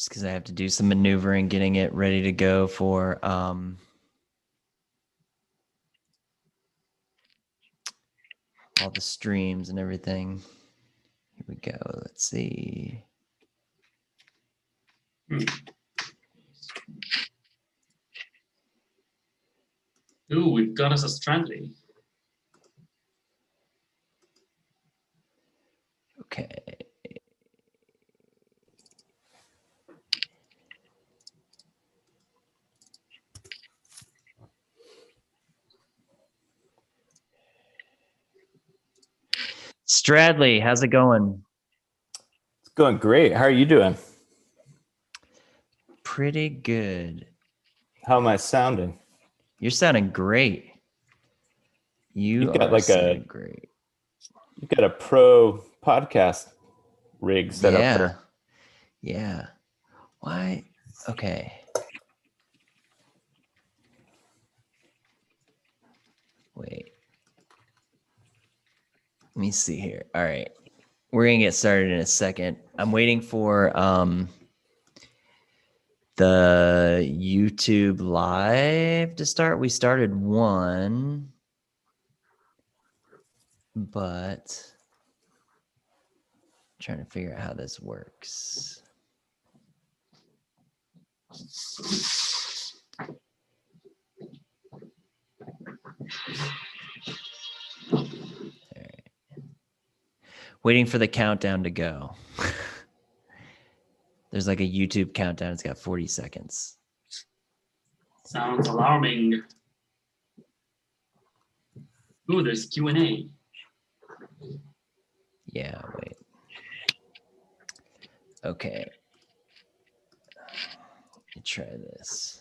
just because I have to do some maneuvering, getting it ready to go for all the streams and everything. Here we go. Let's see. Ooh, we've got us a Strandly. Okay. Stradley, how's it going? It's going great. How are you doing? Pretty good. How am I sounding? You're sounding great. You've got like sounding great. You've got a pro podcast rig set up there. Yeah. Why? Okay. Wait. Let me see here. All right. We're going to get started in a second. I'm waiting for the YouTube live to start. We started one, but I'm trying to figure out how this works. All right. Waiting for the countdown to go. There's like a YouTube countdown. It's got 40 seconds. Sounds alarming. Ooh, there's Q&A. Yeah, wait. Okay. Let me try this.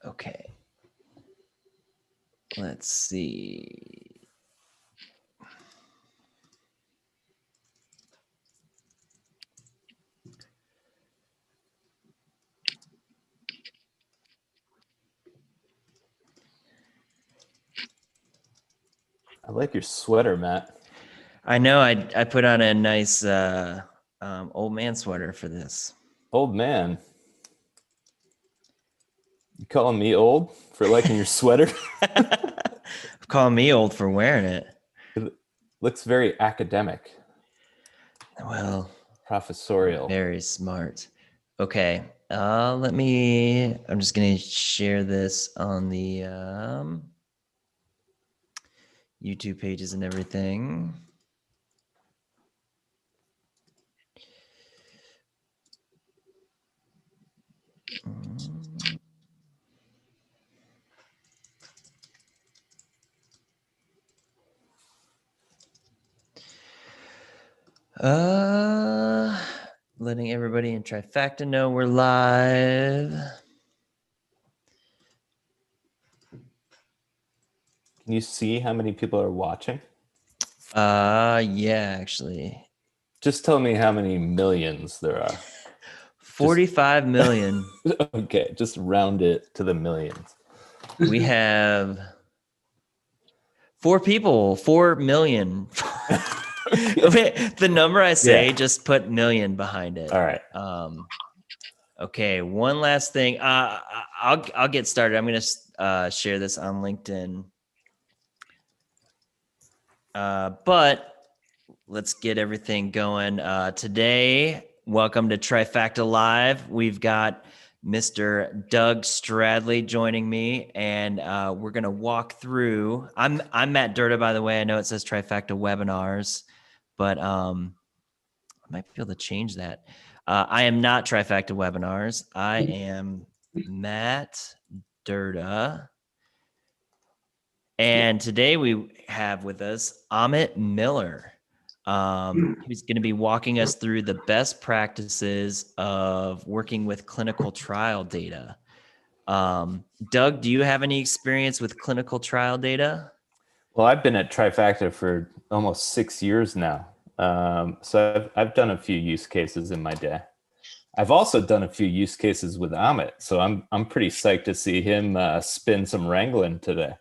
Okay. Let's see. I like your sweater, Matt. I know I put on a nice old man sweater for this. Old man. You calling me old for liking your sweater? Calling me old for wearing it. It looks very academic. Well, professorial. Very smart. Okay. I'm just going to share this on the YouTube pages and everything. Letting everybody in Trifacta know we're live. Can you see how many people are watching? Yeah, actually. Just tell me how many millions there are. 45 million. Okay, just round it to the millions. We have 4 people, 4 million. The number I say, just put million behind it. All right. Okay, one last thing. I'll get started. I'm going to share this on LinkedIn. But let's get everything going. Today, welcome to Trifacta Live. We've got Mr. Doug Stradley joining me, and we're going to walk through. I'm Matt Durda, by the way. I know it says Trifacta Webinars, but I might be able to change that. I am not Trifacta Webinars. I am Matt Durda. And today we have with us Amit Miller. Who's going to be walking us through the best practices of working with clinical trial data. Doug, do you have any experience with clinical trial data? Well, I've been at Trifacta for almost 6 years now. So I've done a few use cases in my day. I've also done a few use cases with Amit, so I'm pretty psyched to see him spin some Wrangling today.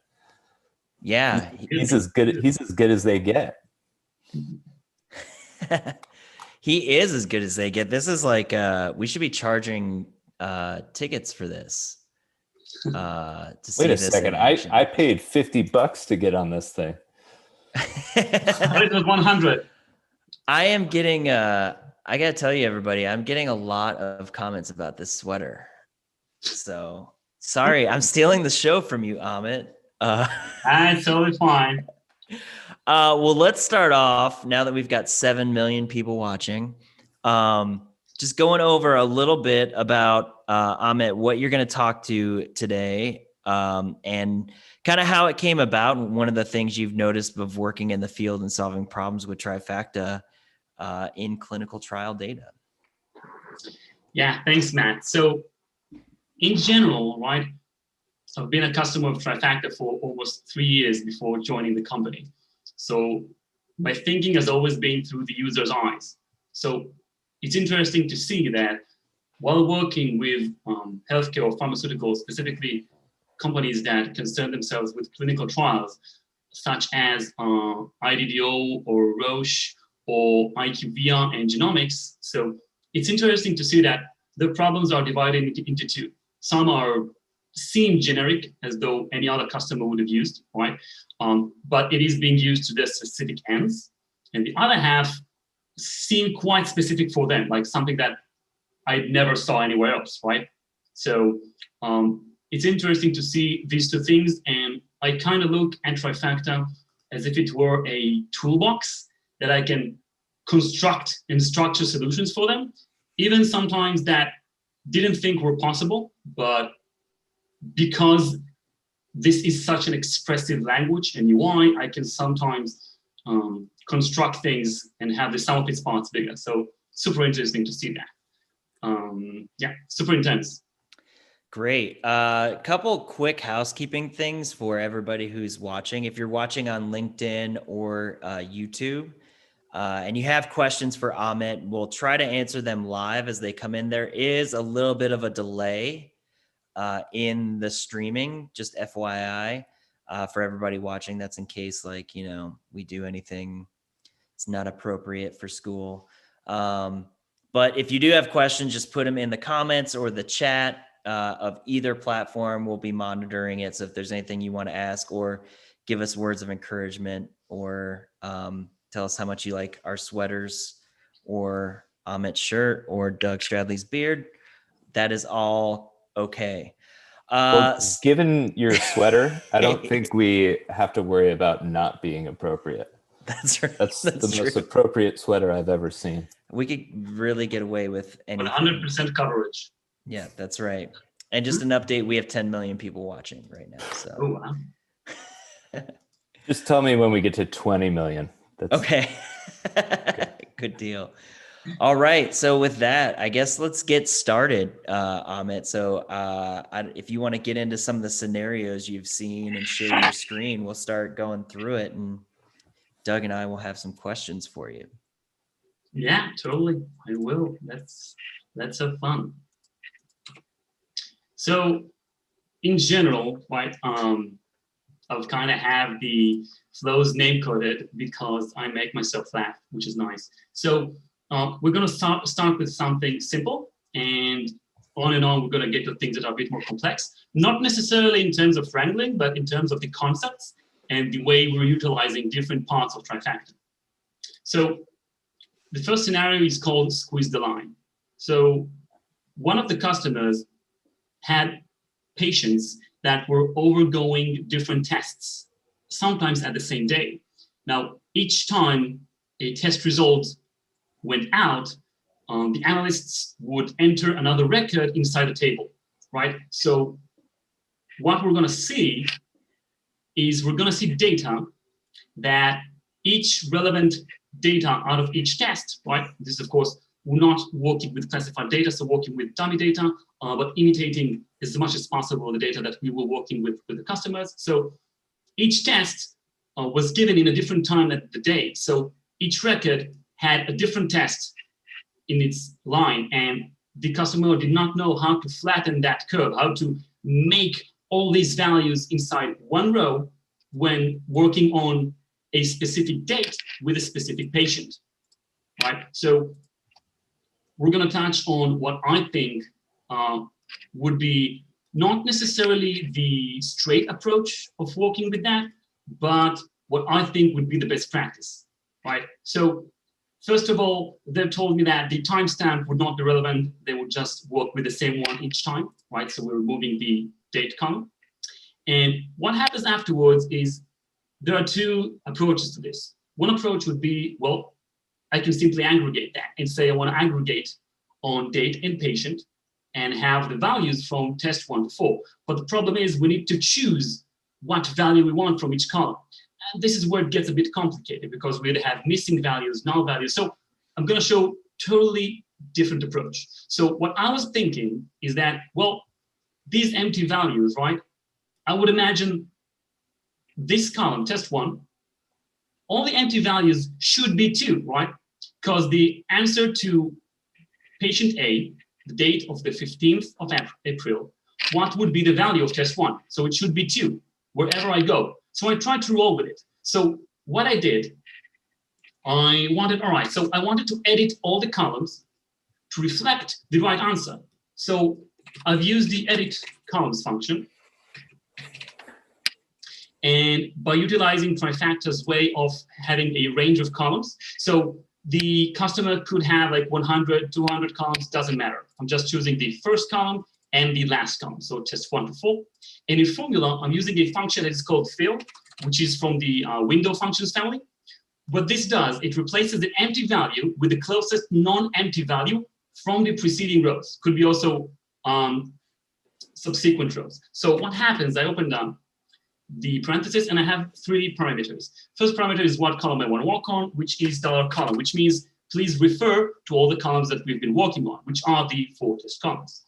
Yeah. He's as good as they get. He is as good as they get. This is like we should be charging tickets for this. To see Wait a this second. in action. I paid $50 to get on this thing. It was 100. I am getting I gotta tell you, everybody, I'm getting a lot of comments about this sweater. So sorry, I'm stealing the show from you, Amit. That's totally fine. Well, let's start off now that we've got 7 million people watching. Just going over a little bit about Amit, what you're going to talk to today, and kind of how it came about. One of the things you've noticed of working in the field and solving problems with Trifacta in clinical trial data. Yeah, thanks, Matt. So in general, right, I've been a customer of Trifacta for almost 3 years before joining the company. So my thinking has always been through the user's eyes. So it's interesting to see that while working with healthcare or pharmaceuticals, specifically companies that concern themselves with clinical trials, such as IDDO or Roche or IQVIA and genomics. So it's interesting to see that the problems are divided into two. Some seem generic, as though any other customer would have used, right? But it is being used to their specific ends. And the other half seem quite specific for them, like something that I never saw anywhere else, right? So it's interesting to see these two things. And I kind of look at Trifacta as if it were a toolbox that I can construct and structure solutions for them, even sometimes that didn't think were possible, but because this is such an expressive language and UI, I can sometimes construct things and have the sum of its parts bigger. So super interesting to see that. Yeah, super intense. Great. Couple quick housekeeping things for everybody who's watching. If you're watching on LinkedIn or YouTube, and you have questions for Amit, we'll try to answer them live as they come in. There is a little bit of a delay in the streaming, just FYI, for everybody watching. That's in case, like, we do anything it's not appropriate for school. But if you do have questions, just put them in the comments or the chat of either platform. We'll be monitoring it. So if there's anything you want to ask or give us words of encouragement or tell us how much you like our sweaters or Amit's shirt or Doug Stradley's beard, that is all okay. Well, given your sweater, I don't think we have to worry about not being appropriate. That's right. That's the most appropriate sweater I've ever seen. We could really get away with anything. 100% coverage. Yeah, that's right. And just an update, we have 10 million people watching right now. So. Oh, wow. Just tell me when we get to 20 million. That's okay. Good deal. All right. So with that, I guess let's get started, Amit. So if you want to get into some of the scenarios you've seen and share your screen, we'll start going through it. And Doug and I will have some questions for you. Yeah, totally. I will. Let's have fun. So in general, right, I'll kind of have the flows name coded because I make myself laugh, which is nice. So we're going to start with something simple, and on, we're going to get to things that are a bit more complex, not necessarily in terms of wrangling, but in terms of the concepts and the way we're utilizing different parts of Trifacta. So the first scenario is called squeeze the line. So one of the customers had patients that were overgoing different tests, sometimes at the same day. Now, each time a test result went out, the analysts would enter another record inside a table, right? So what we're gonna see is we're gonna see data that each relevant data out of each test, right? This, of course, we're not working with classified data, so working with dummy data, but imitating as much as possible the data that we were working with the customers. So each test was given in a different time at the date. So each record had a different test in its line, and the customer did not know how to flatten that curve, how to make all these values inside one row when working on a specific date with a specific patient, right? So we're going to touch on what I think would be not necessarily the straight approach of working with that, but what I think would be the best practice, right? So first of all, they told me that the timestamp would not be relevant. They would just work with the same one each time, right? So we're removing the date column. And what happens afterwards is there are two approaches to this. One approach would be, well, I can simply aggregate that and say I want to aggregate on date and patient and have the values from test 1 to 4. But the problem is we need to choose what value we want from each column. And this is where it gets a bit complicated because we'd have missing values, null values. So I'm going to show totally different approach. So what I was thinking is that, well, these empty values, right? I would imagine this column, test 1, all the empty values should be 2, right? Because the answer to patient A, the date of the 15th of April, what would be the value of test 1? So it should be 2, wherever I go. So I tried to roll with it. So what I did, I wanted to edit all the columns to reflect the right answer. So I've used the edit columns function. And by utilizing Trifacta's way of having a range of columns, so the customer could have like 100, 200 columns, doesn't matter. I'm just choosing the first column and the last column, so test 1 to 4. And in formula, I'm using a function that is called fill, which is from the window functions family. What this does, it replaces the empty value with the closest non-empty value from the preceding rows. Could be also subsequent rows. So what happens, I open up the parentheses and I have 3 parameters. First parameter is what column I want to work on, which is $column, which means please refer to all the columns that we've been working on, which are the 4 test columns.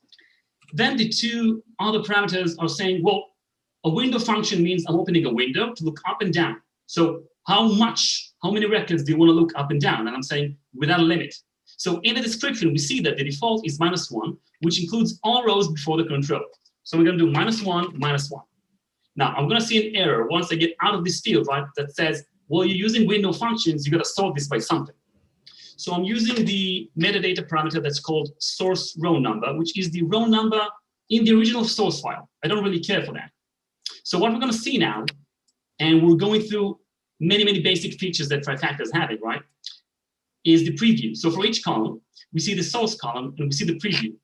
Then the 2 other parameters are saying, well, a window function means I'm opening a window to look up and down. So how many records do you want to look up and down? And I'm saying without a limit. So in the description, we see that the default is -1, which includes all rows before the current row. So we're going to do -1, -1. Now, I'm going to see an error once I get out of this field, right, that says, well, you're using window functions, you got to sort this by something. So I'm using the metadata parameter that's called source row number, which is the row number in the original source file. I don't really care for that. So what we're going to see now, and we're going through many, many basic features that Trifacta is having, right, is the preview. So for each column, we see the source column and we see the preview.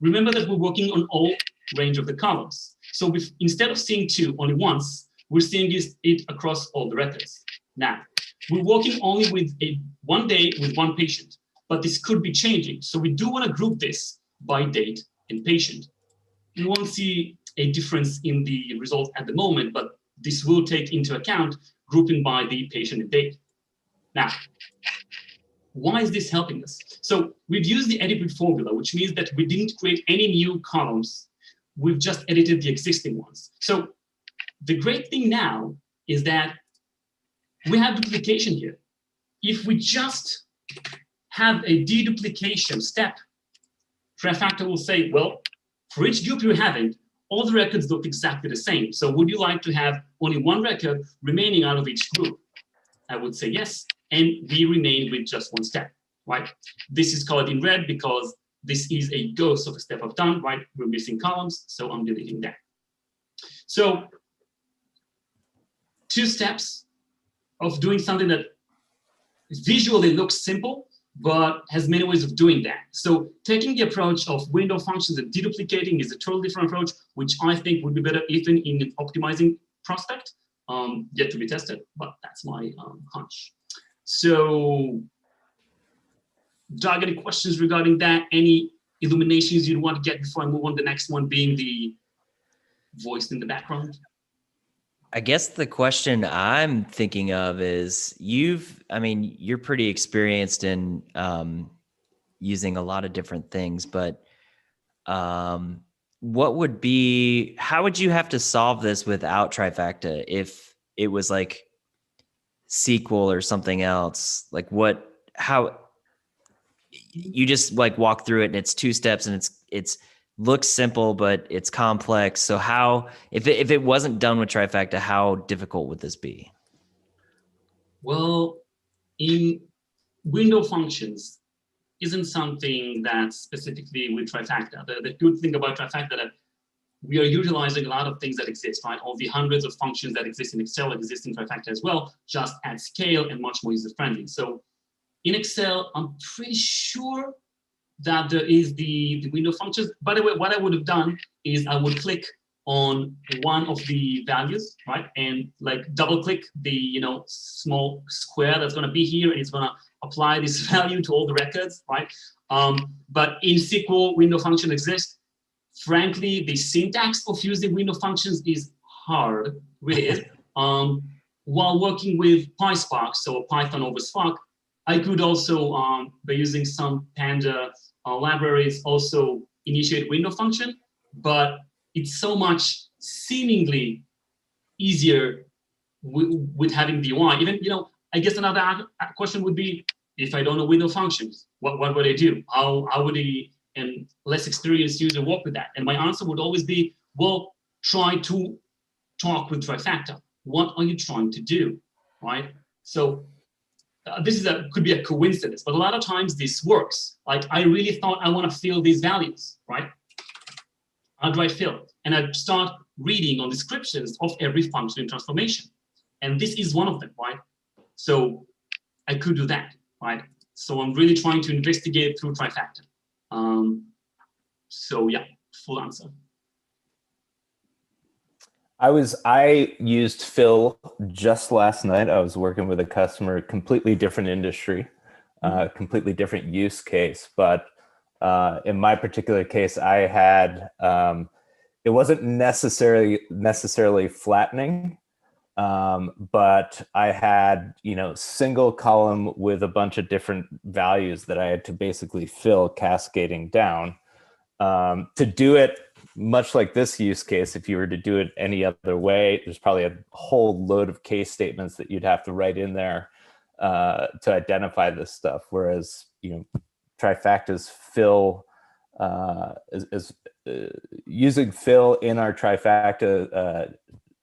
Remember that we're working on all range of the columns. So instead of seeing 2 only once, we're seeing it across all the records. Now, we're working only with one day with one patient, but this could be changing. So we do want to group this by date and patient. You won't see a difference in the result at the moment, but this will take into account grouping by the patient and date. Now, why is this helping us? So we've used the edit with formula, which means that we didn't create any new columns. We've just edited the existing ones. So the great thing now is that we have duplication here. If we just have a deduplication step, Trifacta will say, well, for each group you're having, all the records look exactly the same. So would you like to have only one record remaining out of each group? I would say yes, and we remain with just one step, right? This is colored in red because this is a ghost of a step I've done, right? We're missing columns, so I'm deleting that. So 2 steps of doing something that visually looks simple, but has many ways of doing that. So taking the approach of window functions and deduplicating is a totally different approach, which I think would be better even in an optimizing prospect, yet to be tested, but that's my hunch. So Doug, any questions regarding that? Any illuminations you'd want to get before I move on to the next one, being the voice in the background? I guess the question I'm thinking of is you're pretty experienced in using a lot of different things, but how would you have to solve this without Trifacta if it was like SQL or something else? Like how you just like walk through it and it's 2 steps and it's looks simple, but it's complex. So how, if it wasn't done with Trifacta, how difficult would this be? Well, in window functions isn't something that's specifically with Trifacta. The good thing about Trifacta that we are utilizing a lot of things that exist, right? All the hundreds of functions that exist in Excel exist in Trifacta as well, just at scale and much more user-friendly. So in Excel, I'm pretty sure that there is the window functions. By the way, what I would have done is I would click on one of the values, right? And like double click the small square that's going to be here, and it's going to apply this value to all the records, right? But in SQL, window function exists. Frankly, the syntax of using window functions is hard, really is. While working with PySpark, so Python over Spark, I could also, by using some Panda libraries, also initiate window function, but it's so much seemingly easier with having the UI. Even, I guess another question would be, if I don't know window functions, what would I do? How would a less experienced user work with that? And my answer would always be, well, try to talk with Trifacta. What are you trying to do, right? So this is could be a coincidence, but a lot of times this works. Like I really thought I want to fill these values, right? I'd write fill, and I'd start reading on descriptions of every function in transformation. And this is one of them, right? So I could do that, right? So I'm really trying to investigate through Trifacta. So yeah, full answer. I used Phil just last night. I was working with a customer, completely different industry, completely different use case. But in my particular case, I had, it wasn't necessarily flattening, but I had, single column with a bunch of different values that I had to basically fill cascading down. To do it much like this use case, if you were to do it any other way, there's probably a whole load of case statements that you'd have to write in there to identify this stuff. Whereas, Trifacta's fill is using fill in our Trifacta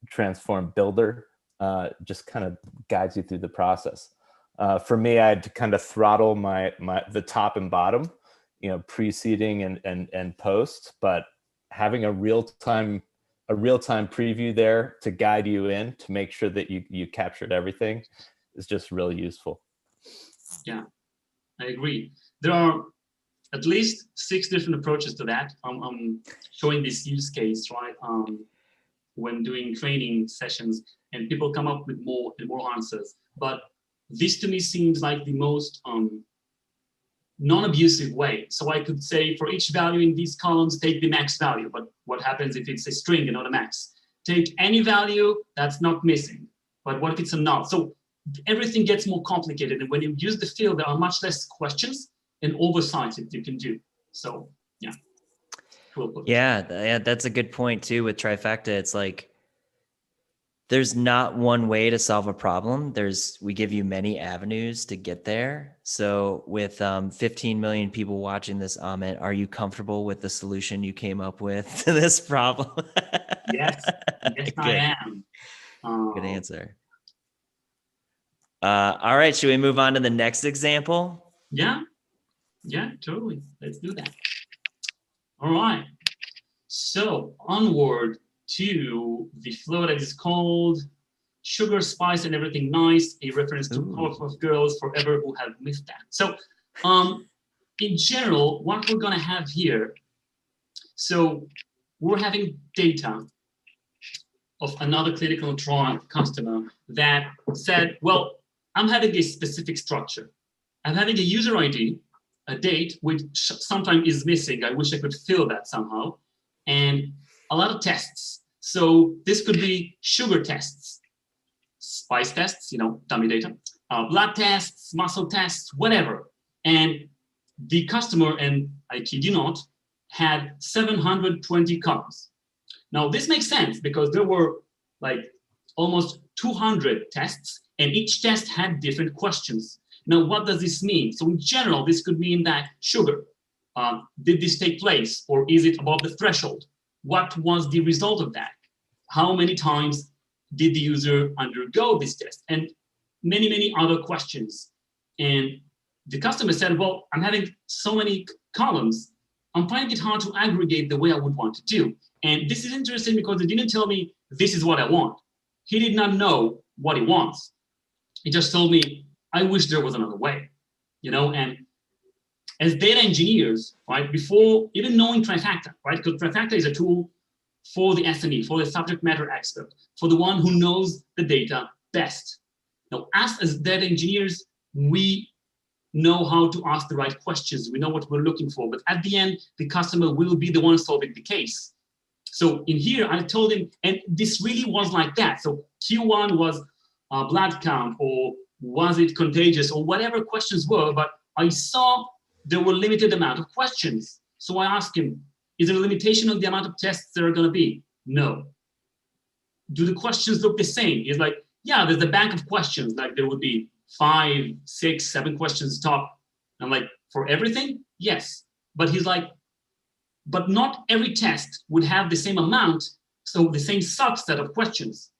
transform builder just kind of guides you through the process. For me, I had to kind of throttle the top and bottom, preceding and post, but having a real-time preview there to guide you in to make sure that you captured everything is just really useful. Yeah, I agree. There are at least 6 different approaches to that. I'm showing this use case, right? When doing training sessions, and people come up with more and more answers. But this to me seems like the most non-abusive way. So I could say for each value in these columns, take the max value. But what happens if it's a string and not a max? Take any value that's not missing. But what if it's a null? So everything gets more complicated. And when you use the fill, there are much less questions and oversights that you can do. So yeah. Cool. Yeah, that's a good point too with Trifacta. It's like, there's not one way to solve a problem. We give you many avenues to get there. So with 15 million people watching this, Amit, are you comfortable with the solution you came up with to this problem? Yes, I am. Good answer. All right, should we move on to the next example? Yeah, totally. Let's do that. All right. So onward to the flow that is called Sugar, Spice, and Everything Nice, a reference to Powerpuff Girls Forever who have missed that. So in general, what we're going to have here, so we're having data of another clinical trial customer that said, well, I'm having a specific structure. I'm having a user ID, a date, which sometimes is missing. I wish I could fill that somehow. And a lot of tests. So this could be sugar tests, spice tests, dummy data, blood tests, muscle tests, whatever. And the customer, and I kid you not, had 720 columns. Now this makes sense because there were like almost 200 tests, and each test had different questions. Now, what does this mean? So in general, this could mean that sugar, did this take place, or is it above the threshold? What was the result of that? How many times did the user undergo this test? And many, many other questions. And the customer said, well, I'm having so many columns, I'm finding it hard to aggregate the way I would want to do. And this is interesting because they didn't tell me this is what I want. He did not know what he wants. He just told me, I wish there was another way, and as data engineers, right, before even knowing Trifacta, right, because Trifacta is a tool for the SME, for the subject matter expert, for the one who knows the data best. Now, us as data engineers, we know how to ask the right questions. We know what we're looking for, but at the end, the customer will be the one solving the case. So in here, I told him, and this really was like that. So Q1 was a blood count, or was it contagious, or whatever questions were, but I saw there were limited amount of questions. So I asked him, is there a limitation on the amount of tests there are gonna be? No. Do the questions look the same? He's like, yeah, there's a bank of questions, like there would be 5, 6, 7 questions top. I'm like, for everything? Yes. But he's like, but not every test would have the same amount, so the same subset of questions.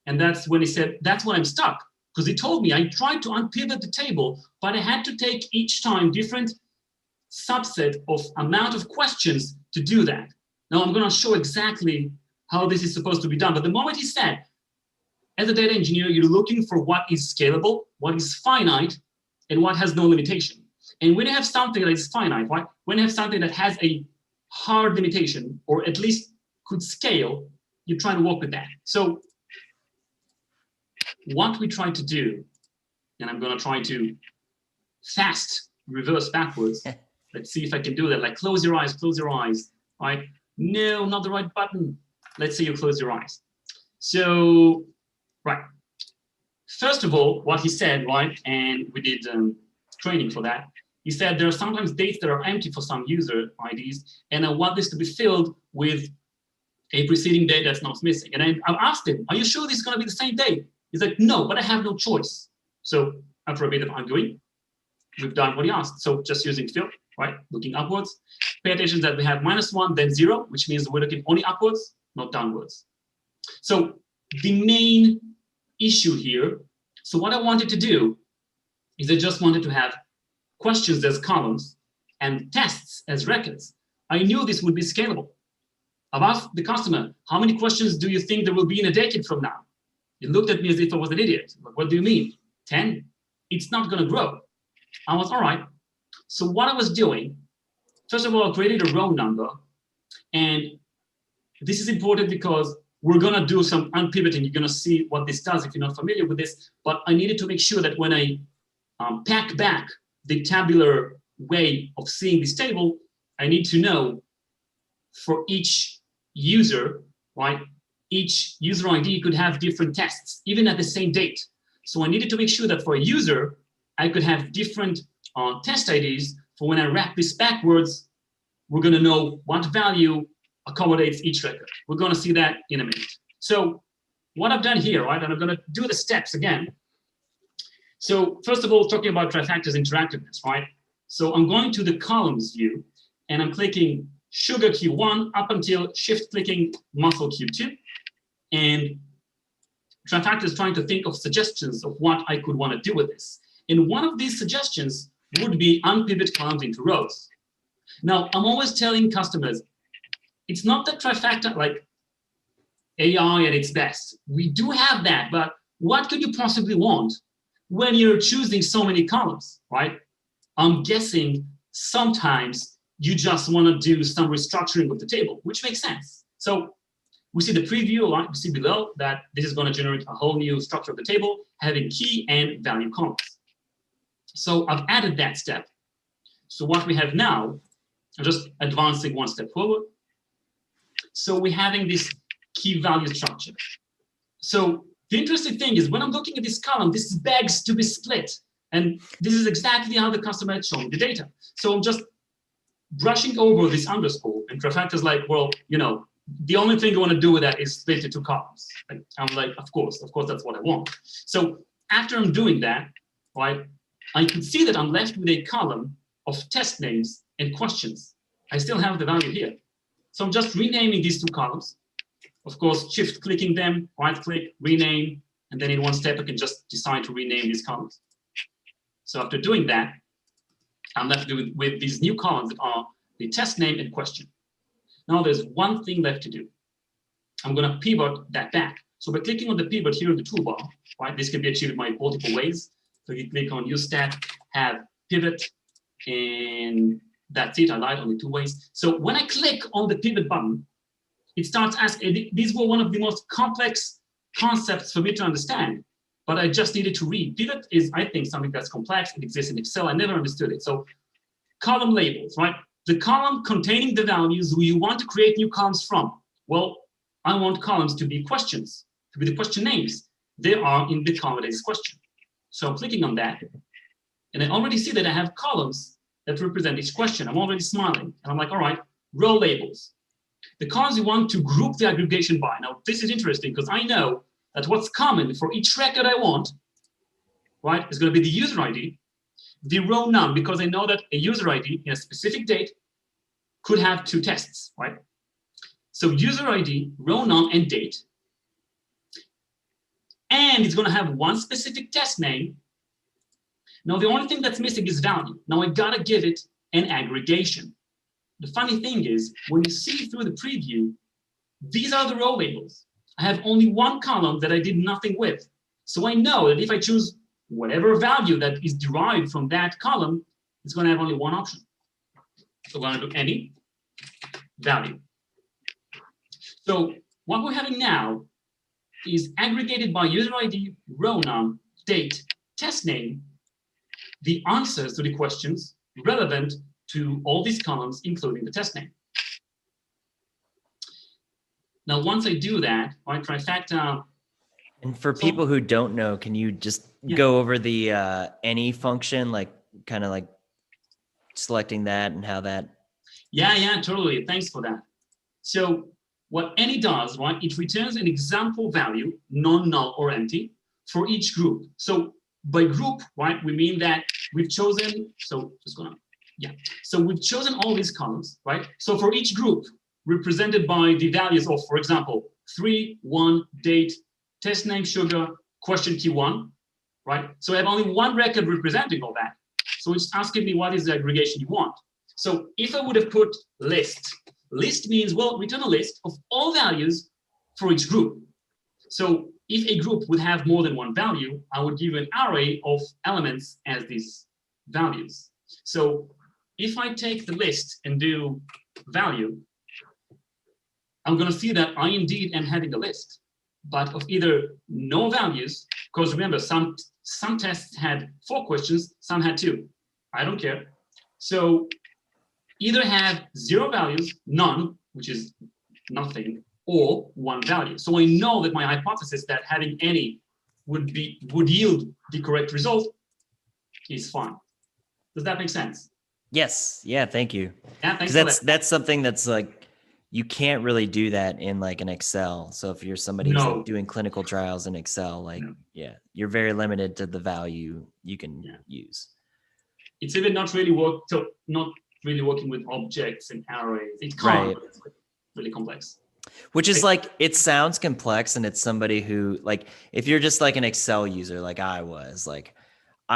And that's when he said, that's when I'm stuck. Because he told me I tried to unpivot the table, but I had to take each time different subset of amount of questions to do that. Now I'm going to show exactly how this is supposed to be done. But the moment he said, as a data engineer, you're looking for what is scalable, what is finite, and what has no limitation. And when you have something that is finite, right? When you have something that has a hard limitation, or at least could scale, you try to work with that. So what we try to do, and I'm going to try to fast reverse backwards. Let's see if I can do that. Like close your eyes, right? No, not the right button. Let's say you close your eyes. So, right. First of all, what he said, right, and we did training for that. He said there are sometimes dates that are empty for some user IDs, and I want this to be filled with a preceding date that's not missing. And I asked him, are you sure this is going to be the same date? He's like, no, but I have no choice. So after a bit of arguing, we've done what he asked. So just using fill, right? Looking upwards. Pay attention that we have -1, then 0, which means we're looking only upwards, not downwards. So the main issue here, so what I wanted to do is I just wanted to have questions as columns and tests as records. I knew this would be scalable. I've asked the customer, how many questions do you think there will be in a decade from now? He looked at me as if I was an idiot. Like, what do you mean? 10? It's not going to grow. I was, all right. So what I was doing, first of all, I created a row number. And this is important because we're going to do some unpivoting. You're going to see what this does if you're not familiar with this. But I needed to make sure that when I pack back the tabular way of seeing this table, I need to know for each user, right? Each user ID could have different tests, even at the same date. So I needed to make sure that for a user, I could have different test IDs for when I wrap this backwards, we're going to know what value accommodates each record. We're going to see that in a minute. So what I've done here, right, and I'm going to do the steps again. So first of all, talking about Trifacta's interactiveness, right? So I'm going to the columns view, and I'm clicking sugar Q1 up until shift-clicking muscle Q2. And Trifacta is trying to think of suggestions of what I could want to do with this. And one of these suggestions would be unpivot columns into rows. Now, I'm always telling customers, it's not that Trifacta, like AI at its best. We do have that, but what could you possibly want when you're choosing so many columns, right? I'm guessing sometimes you just want to do some restructuring of the table, which makes sense. So we see the preview, right? We see below that this is going to generate a whole new structure of the table, having key and value columns. So I've added that step. So what we have now, I'm just advancing one step forward. So we're having this key value structure. So the interesting thing is when I'm looking at this column, this begs to be split. And this is exactly how the customer had shown the data. So I'm just brushing over this underscore, and Trifacta is like, well, you know, the only thing I want to do with that is split it to columns. And I'm like, of course, that's what I want. So after I'm doing that, right, I can see that I'm left with a column of test names and questions. I still have the value here. So I'm just renaming these two columns. Of course, shift clicking them, right click, rename, and then in one step, I can just decide to rename these columns. So after doing that, I'm left with these new columns that are the test name and question. Now there's one thing left to do. I'm going to pivot that back. So by clicking on the pivot here in the toolbar, right, this can be achieved by multiple ways. So you click on use stat, have pivot, and that's it. I lied, only two ways. So when I click on the pivot button, it starts asking, these were one of the most complex concepts for me to understand, but I just needed to read. Pivot is, I think, something that's complex. It exists in Excel. I never understood it. So column labels, right? The column containing the values who you want to create new columns from. Well, I want columns to be questions, to be the question names. They are in the column that is question. So I'm clicking on that, and I already see that I have columns that represent each question. I'm already smiling, and I'm like, all right, row labels. The columns you want to group the aggregation by. Now, this is interesting because I know that what's common for each record I want, right, is going to be the user ID, the row num, because I know that a user ID in a specific date could have two tests, right? So user ID, row num, and date. And it's going to have one specific test name. Now, the only thing that's missing is value. Now, I got to give it an aggregation. The funny thing is, when you see through the preview, these are the row labels. I have only one column that I did nothing with. So I know that if I choose whatever value that is derived from that column, it's going to have only one option. So we're going to do any value. So what we're having now is aggregated by user ID, row num, date, test name, the answers to the questions relevant to all these columns, including the test name. Now, once I do that, right, Trifacta. And for people who don't know, can you just go over the any function, like kind of like selecting that and how that? Yeah, totally. Thanks for that. So what any does, right, it returns an example value, non-null or empty, for each group. So by group, right, we mean that we've chosen, so just gonna, so we've chosen all these columns, right? So for each group represented by the values of, for example, 3, 1, date, test name, sugar, question key 1, right? So I have only one record representing all that. So it's asking me what is the aggregation you want. So if I would have put list means, well, return a list of all values for each group. So if a group would have more than one value, I would give an array of elements as these values. So if I take the list and do value, I'm going to see that I indeed am having a list, but of either no values, because remember, some tests had 4 questions, some had 2. I don't care. So either have 0 values, none, which is nothing, or 1 value. So I know that my hypothesis that having any would yield the correct result is fine. Does that make sense? Yes. Yeah. Thank you. Yeah, thanks. That's something that's like, you can't really do that in like an Excel. So if you're somebody who's like doing clinical trials in Excel, like, you're very limited to the value you can use. It's even not really working with objects and arrays. It can't. It's really complex. Which is like, it sounds complex, and it's somebody who, like, if you're just like an Excel user, like I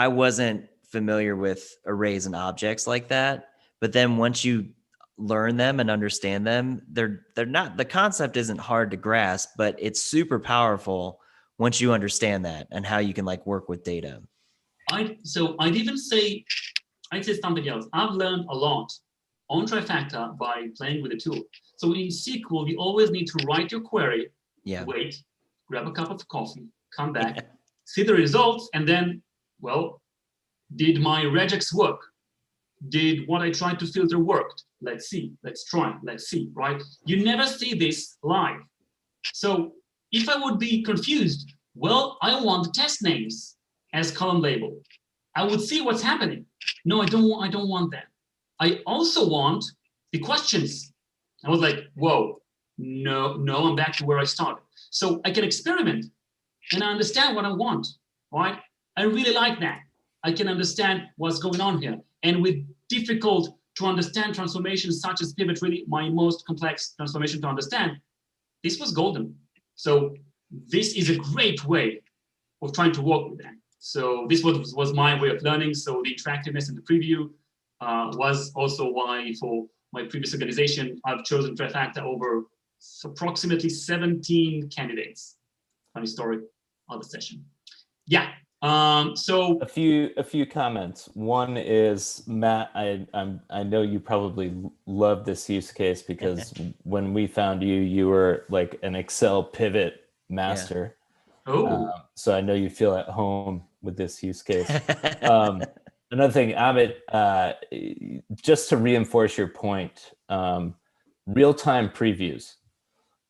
wasn't familiar with arrays and objects like that. But then once you learn them and understand them, they're not, the concept isn't hard to grasp, but it's super powerful once you understand that and how you can like work with data. I'd say something else. I've learned a lot on Trifacta by playing with the tool. So in SQL, you always need to write your query, wait, grab a cup of coffee, come back, see the results, and then, well, did my regex work? Did what I tried to filter worked? Let's see, let's try, let's see, right? You never see this live. So if I would be confused, well, I want the test names as column label. I would see what's happening. No, I don't want that. I also want the questions. I was like, whoa, No, I'm back to where I started. So I can experiment and I understand what I want, right? I really like that. I can understand what's going on here. And with difficult to understand transformations such as pivot, really my most complex transformation to understand, this was golden. So this is a great way of trying to work with that. So this was my way of learning. So the interactiveness in the preview was also why for my previous organization, I've chosen Trifacta over approximately 17 candidates. Funny story of the session. Yeah. So a few comments. One is, Matt, I know you probably love this use case because when we found you, you were like an Excel pivot master. Yeah. Oh. So I know you feel at home with this use case. Another thing, Amit, just to reinforce your point, real-time previews.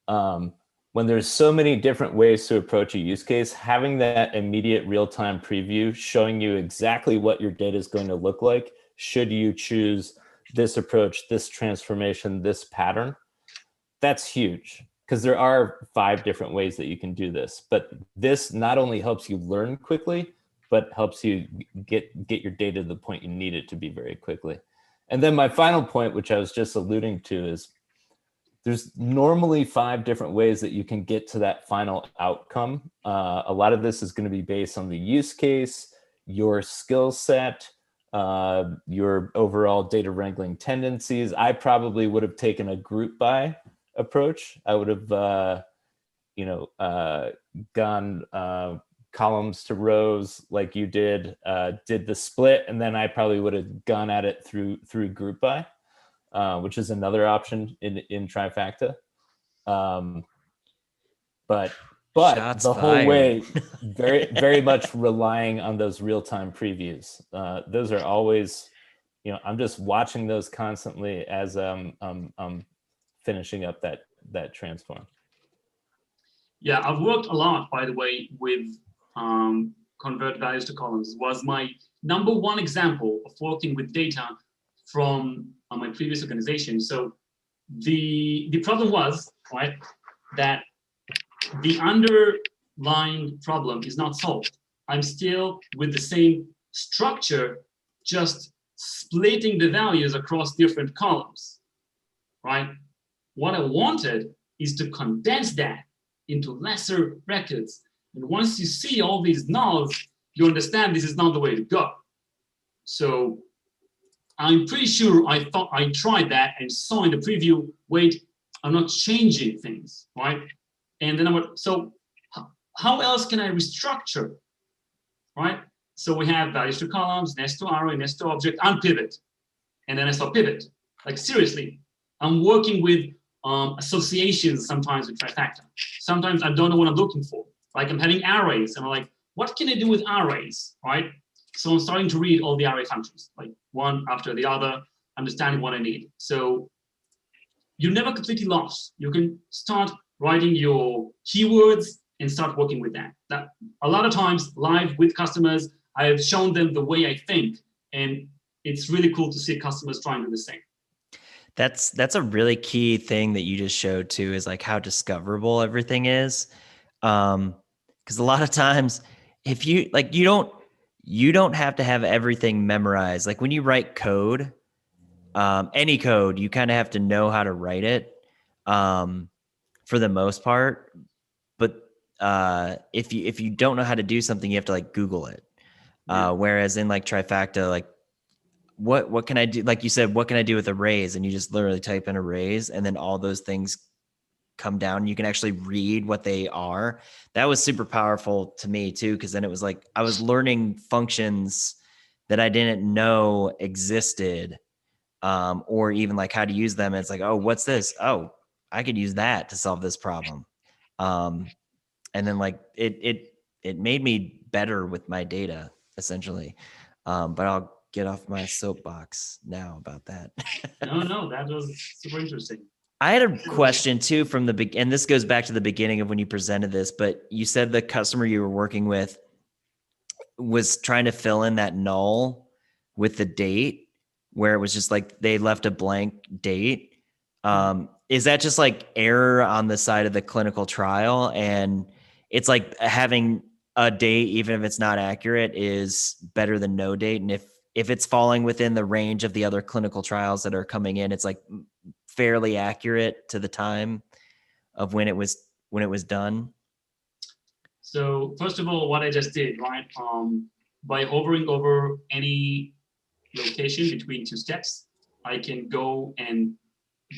When there's so many different ways to approach a use case, having that immediate real-time preview showing you exactly what your data is going to look like, should you choose this approach, this transformation, this pattern, that's huge. Because there are 5 different ways that you can do this. But this not only helps you learn quickly, but helps you get your data to the point you need it to be very quickly. And then my final point, which I was just alluding to, is there's normally 5 different ways that you can get to that final outcome. A lot of this is going to be based on the use case, your skill set, your overall data wrangling tendencies. I probably would have taken a group by approach. I would have, gone columns to rows like you did the split, and then I probably would have gone at it through group by. Which is another option in Trifacta. But Shots the whole fired. way, very much relying on those real-time previews. Those are always, I'm just watching those constantly as I'm finishing up that transform. Yeah, I've worked a lot, by the way, with convert values to columns. Was my number one example of working with data from my previous organization. So the problem was, right, that the underlying problem is not solved. I'm still with the same structure, just splitting the values across different columns, right? What I wanted is to condense that into lesser records. And once you see all these nulls, you understand this is not the way to go. So I'm pretty sure I thought I tried that and saw in the preview, wait, I'm not changing things, right? And then I went, so how else can I restructure, right? So we have values to columns, nest to array, nest to object, and pivot. And then I saw pivot. Like seriously, I'm working with associations sometimes with Trifacta. Sometimes I don't know what I'm looking for. Like I'm having arrays and I'm like, what can I do with arrays, right? So I'm starting to read all the array functions, like one after the other, understanding what I need. So you're never completely lost. You can start writing your keywords and start working with that. That a lot of times live with customers, I have shown them the way I think, and it's really cool to see customers trying to do the same. That's a really key thing that you just showed too, is like how discoverable everything is. Because a lot of times, if you like, you don't have to have everything memorized. Like when you write code, any code, you kind of have to know how to write it for the most part. But if you don't know how to do something, you have to like Google it. Whereas in like Trifacta, like what can I do? Like you said, what can I do with arrays? And you just literally type in arrays, and then all those things come down. You can actually read what they are. That was super powerful to me too, because then it was like I was learning functions that I didn't know existed, or even like how to use them. And it's like, oh, what's this? Oh, I could use that to solve this problem. And then like it made me better with my data essentially. But I'll get off my soapbox now about that. No, that was super interesting. I had a question too from the beginning, and this goes back to the beginning of when you presented this, but you said the customer you were working with was trying to fill in that null with the date, where it was just like they left a blank date. is that just like error on the side of the clinical trial? And it's like having a date, even if it's not accurate, is better than no date. And if it's falling within the range of the other clinical trials that are coming in, it's like fairly accurate to the time of when it was done. So first of all, what I just did, right? By hovering over any location between two steps, I can go and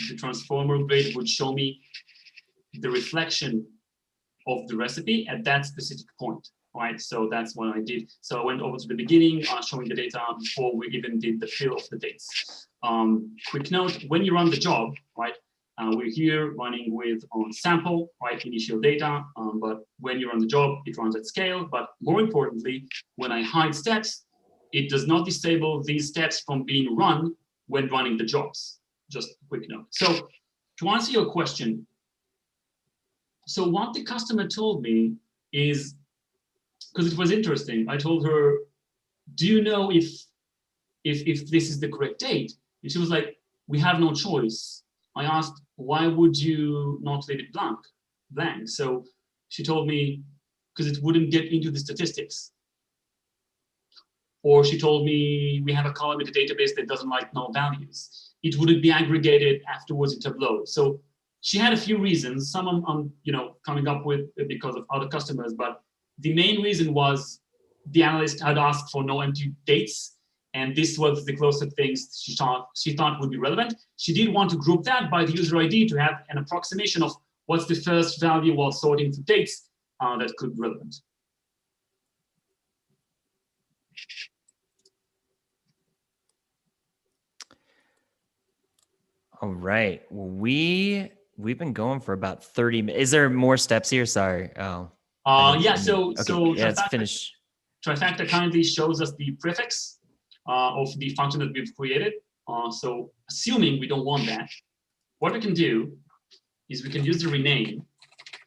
the transformer grid would show me the reflection of the recipe at that specific point, right? So that's what I did. So I went over to the beginning, showing the data before we even did the fill of the dates. Quick note, when you run the job, right, we're here running with on sample, right, initial data, but when you run the job, it runs at scale. But more importantly, when I hide steps, it does not disable these steps from being run when running the jobs. Just a quick note. So to answer your question, so what the customer told me is, because it was interesting, I told her, do you know if this is the correct date? And she was like, we have no choice. I asked, why would you not leave it blank? So she told me, because it wouldn't get into the statistics. Or she told me, we have a column in the database that doesn't like null values. It wouldn't be aggregated afterwards in Tableau. So she had a few reasons, some I'm coming up with because of other customers, but the main reason was the analyst had asked for no empty dates, and this was the closest things she thought would be relevant. She did want to group that by the user ID to have an approximation of what's the first value while sorting through dates that could be relevant. All right. Well, we've been going for about 30 minutes. Is there more steps here? Sorry. Oh. Yeah. So yeah, let's finish. Trifacta currently shows us the prefix of the function that we've created. So assuming we don't want that, what we can do is we can use the rename.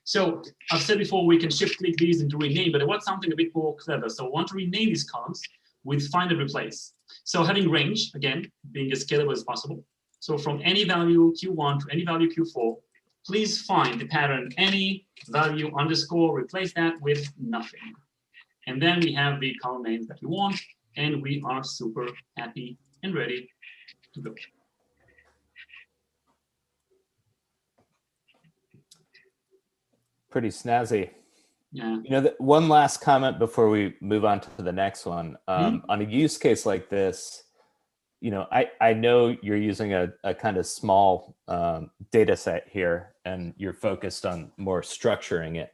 So I've said before, we can shift click these and do rename, but I want something a bit more clever. So I want to rename these columns with find and replace. So having range, again, being as scalable as possible. So from any value Q1 to any value Q4, please find the pattern any value underscore, replace that with nothing. And then we have the column names that we want, and we are super happy and ready to go. Pretty snazzy. Yeah. You know, one last comment before we move on to the next one. On a use case like this, you know, I know you're using a kind of small data set here, and you're focused on more structuring it.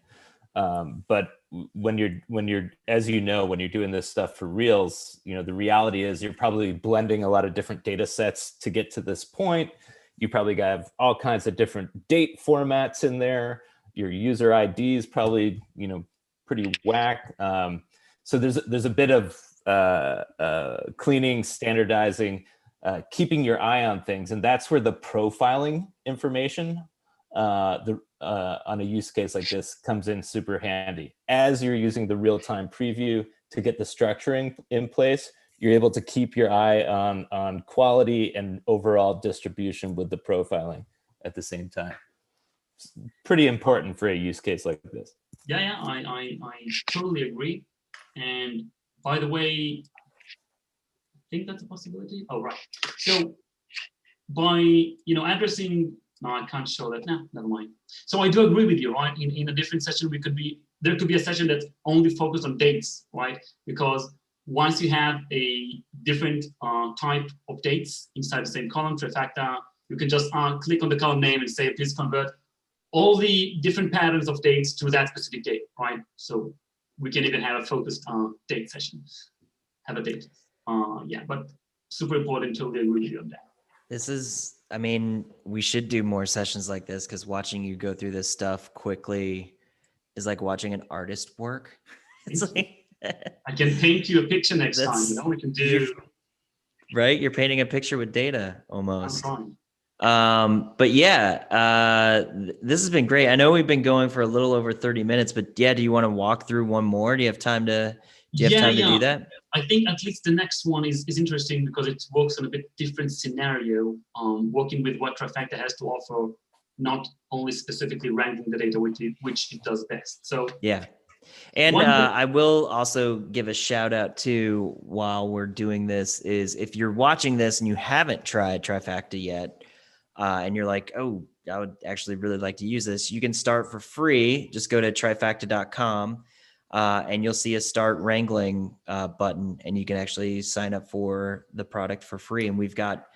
But when you're, as you know, when you're doing this stuff for reals, you know, the reality is you're probably blending a lot of different data sets to get to this point. You probably have all kinds of different date formats in there. Your user ID is probably, you know, pretty whack. So there's a bit of cleaning, standardizing, keeping your eye on things, and that's where the profiling information on a use case like this comes in super handy. As you're using the real-time preview to get the structuring in place, you're able to keep your eye on quality and overall distribution with the profiling at the same time. It's pretty important for a use case like this. Yeah, I totally agree. And by the way, I think that's a possibility. Oh, right. So by, you know, addressing, no, I can't show that. No, never mind. So I do agree with you, right? In a different session, there could be a session that's only focused on dates, right? Because once you have a different type of dates inside the same column, Trifacta, you can just click on the column name and say, please convert all the different patterns of dates to that specific date, right? So we can even have a focused date session, have a date. Yeah, but super important, totally agree with you on that. This is, I mean, we should do more sessions like this, because watching you go through this stuff quickly is like watching an artist work. It's like I can paint you a picture next time, you know, we can do. Right? You're painting a picture with data almost. I'm fine. But yeah, this has been great. I know we've been going for a little over 30 minutes, but yeah, do you want to walk through one more? Do you have time to do that? I think at least the next one is interesting because it works on a bit different scenario, working with what Trifacta has to offer not only specifically ranking the data which it does best. So yeah. And I will also give a shout out to, while we're doing this, is if you're watching this and you haven't tried Trifacta yet, and you're like, oh, I would actually really like to use this, you can start for free. Just go to trifacta.com and you'll see a start wrangling button, and you can actually sign up for the product for free. And we've got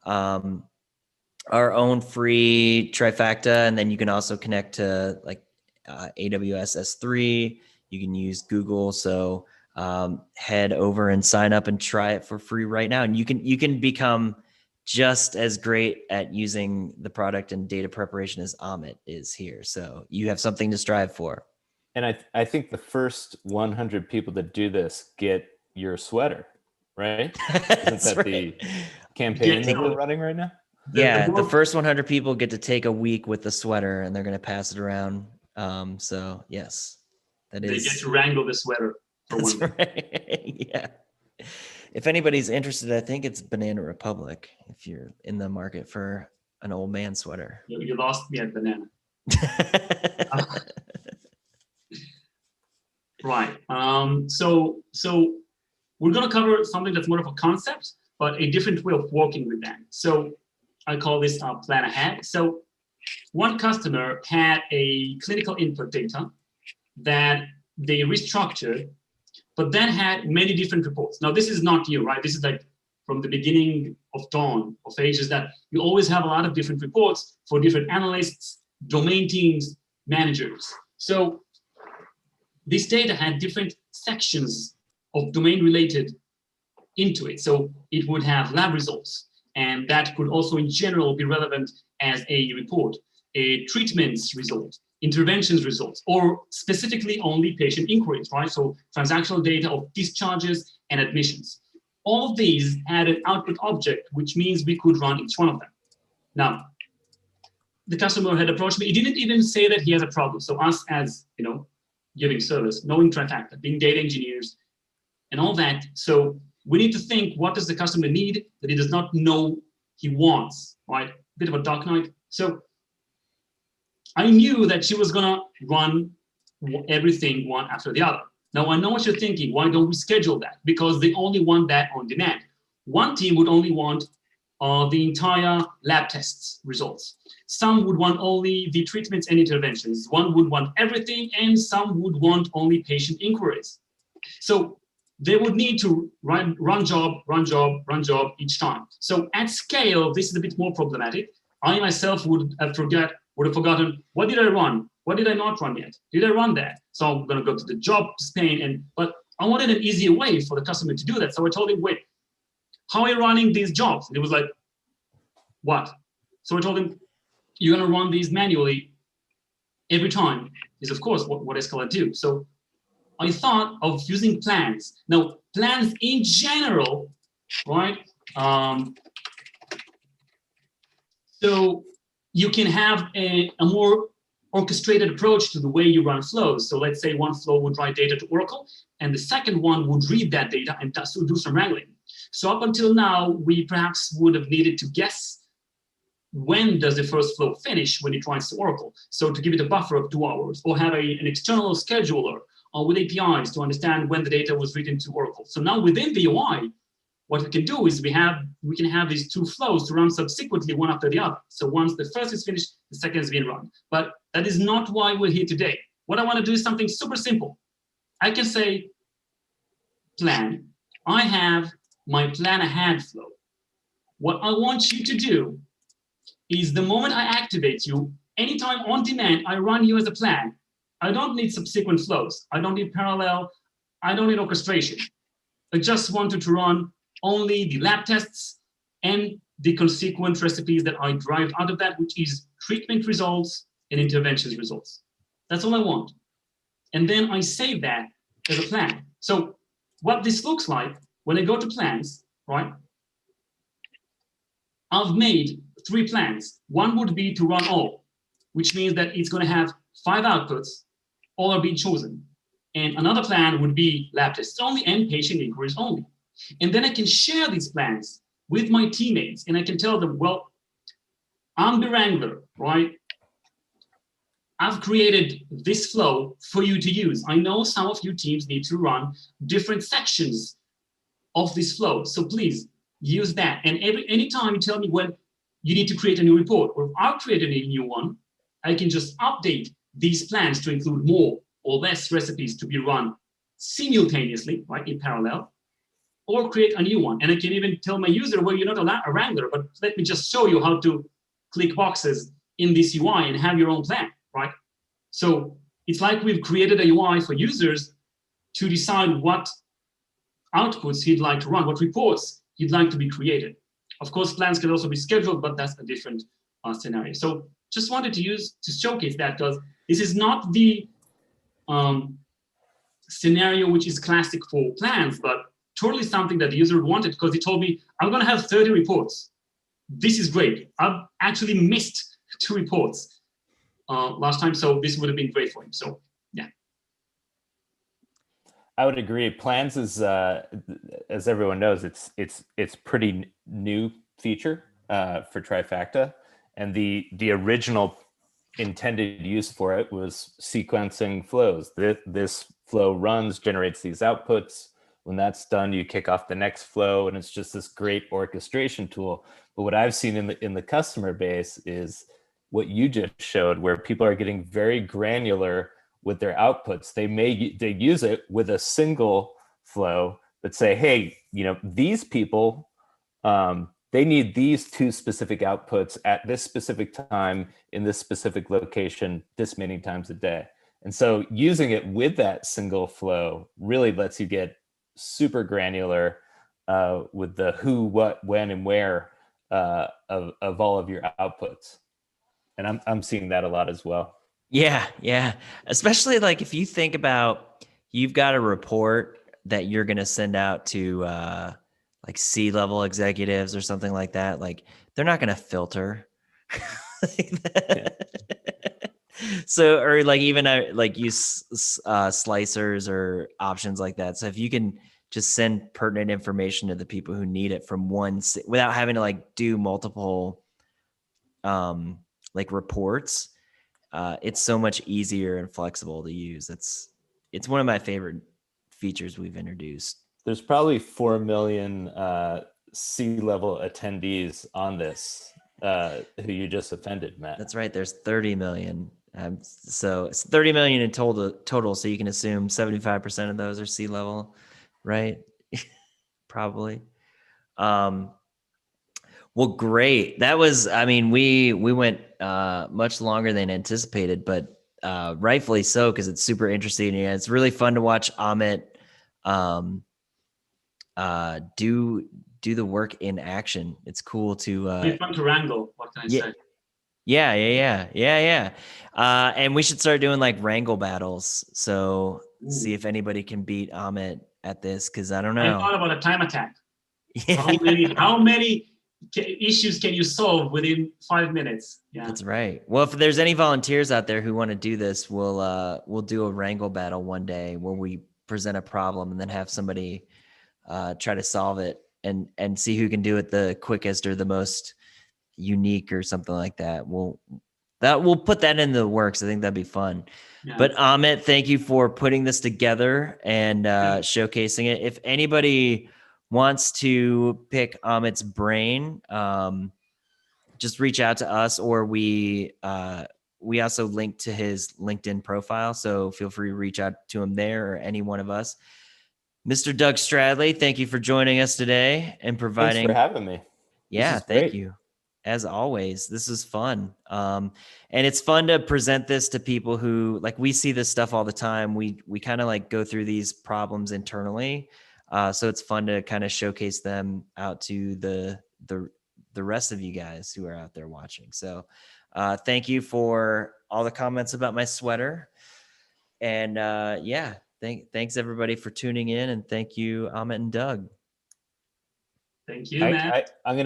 our own free Trifacta, and then you can also connect to like AWS S3. You can use Google. So head over and sign up and try it for free right now. And you can become just as great at using the product and data preparation as Amit is here. So you have something to strive for. And I think the first 100 people that do this get your sweater, right? Isn't that right. the campaign that we're running right now? Yeah, the first 100 people get to take a week with the sweater, and they're going to pass it around. So yes, they get to wrangle the sweater for that's one. Right. Yeah. If anybody's interested, I think it's Banana Republic. If you're in the market for an old man sweater, you lost me at banana. Right. So we're going to cover something that's more of a concept, but a different way of working with that. So I call this plan ahead. So one customer had a clinical input data that they restructured, but then had many different reports. Now, this is not new, right? This is like from the beginning of dawn of ages, that you always have a lot of different reports for different analysts, domain teams, managers. So this data had different sections of domain related into it. So it would have lab results, and that could also in general be relevant as a report, a treatments result, interventions results, or specifically only patient inquiries, right? So transactional data of discharges and admissions. All of these had an output object, which means we could run each one of them. Now, the customer had approached me. He didn't even say that he has a problem. So us as, giving service, knowing Trifacta, being data engineers, and all that. So we need to think, what does the customer need that he does not know he wants, right? Bit of a dark night. So I knew that she was gonna run everything one after the other. Now I know what you're thinking, why don't we schedule that? Because they only want that on demand. One team would only want the entire lab tests results. Some would want only the treatments and interventions. One would want everything, and some would want only patient inquiries. So they would need to run job each time. So at scale, this is a bit more problematic. I myself would have forgotten, what did I run? What did I not run yet? Did I run that? So I'm gonna go to the jobs pane, but I wanted an easier way for the customer to do that. So I told him, wait, how are you running these jobs? And he was like, what? So I told him, you're gonna run these manually every time. Is of course, what is gonna do? So I thought of using plans. Now, plans in general, right? So you can have a more orchestrated approach to the way you run flows. So let's say one flow would write data to Oracle, and the second one would read that data and do some wrangling. So up until now, we perhaps would have needed to guess when does the first flow finish when it writes to Oracle. So to give it a buffer of 2 hours, or have an external scheduler with APIs to understand when the data was written to Oracle. So now within the UI, what we can do is we can have these 2 flows to run subsequently one after the other. So once the first is finished, the second is being run. But that is not why we're here today. What I want to do is something super simple. I can say, plan. I have my plan ahead flow. What I want you to do is the moment I activate you, anytime on demand, I run you as a plan. I don't need subsequent flows. I don't need parallel. I don't need orchestration. I just wanted to run only the lab tests and the consequent recipes that I drive out of that, which is treatment results and interventions results. That's all I want. And then I save that as a plan. So what this looks like when I go to plans, right? I've made 3 plans. One would be to run all, which means that it's going to have 5 outputs, all are being chosen. And another plan would be lab tests only and patient inquiries only. And then I can share these plans with my teammates, and I can tell them, well, I'm the wrangler, right? I've created this flow for you to use. I know some of you teams need to run different sections of this flow. So please use that. And anytime you tell me when you need to create a new report, or if I've created a new one, I can just update these plans to include more or less recipes to be run simultaneously, right, in parallel, or create a new one. And I can even tell my user, well, you're not a wrangler, but let me just show you how to click boxes in this UI and have your own plan, right? So it's like we've created a UI for users to decide what outputs he'd like to run, what reports he'd like to be created. Of course, plans can also be scheduled, but that's a different scenario. So just wanted to showcase that, because this is not the scenario which is classic for plans, but totally something that the user wanted, because he told me, I'm going to have 30 reports. This is great. I've actually missed 2 reports last time, so this would have been great for him. So yeah. I would agree. Plans is, as everyone knows, it's pretty new feature for Trifacta, and the original intended use for it was sequencing flows. This flow runs, generates these outputs. When that's done, you kick off the next flow, and it's just this great orchestration tool. But what I've seen in the customer base is what you just showed, where people are getting very granular with their outputs. They use it with a single flow, but say, hey, these people, they need these 2 specific outputs at this specific time in this specific location, this many times a day. And so using it with that single flow really lets you get super granular with the who, what, when, and where of all of your outputs. And I'm seeing that a lot as well. Yeah. Especially like if you think about, you've got a report that you're going to send out to like C-level executives or something like that. Like they're not going to filter. Yeah. So, or like even like use slicers or options like that. So if you can just send pertinent information to the people who need it from one, without having to like do multiple like reports, it's so much easier and flexible to use. It's one of my favorite features we've introduced. There's probably 4 million C-level attendees on this who you just offended, Matt. That's right. There's 30 million. So it's 30 million in total. So you can assume 75% of those are C-level, right? Probably. Well, great. That was, I mean, we went much longer than anticipated, but rightfully so, because it's super interesting. And it's really fun to watch Amit do the work in action. It's cool to It's fun to wrangle. What can I say? Yeah. And we should start doing like wrangle battles. So see if anybody can beat Amit at this, because I don't know. I thought about a time attack. Yeah. How many issues can you solve within 5 minutes? Yeah, that's right. Well, if there's any volunteers out there who want to do this, we'll do a wrangle battle one day where we present a problem and then have somebody try to solve it and see who can do it the quickest or the most unique or something like that. We'll put that in the works. I think that'd be fun. Yeah. But Amit, thank you for putting this together and showcasing it. If anybody wants to pick Amit's brain, just reach out to us, or we also link to his LinkedIn profile. So feel free to reach out to him there, or any one of us. Mr. Doug Stradley, thank you for joining us today and providing. Thanks for having me. Yeah, thank you. As always, this is fun. And it's fun to present this to people who, like, we see this stuff all the time. We kind of like go through these problems internally. So it's fun to kind of showcase them out to the rest of you guys who are out there watching. So thank you for all the comments about my sweater. And yeah, thanks everybody for tuning in. And thank you, Amit and Doug. Thank you, Matt. I'm going to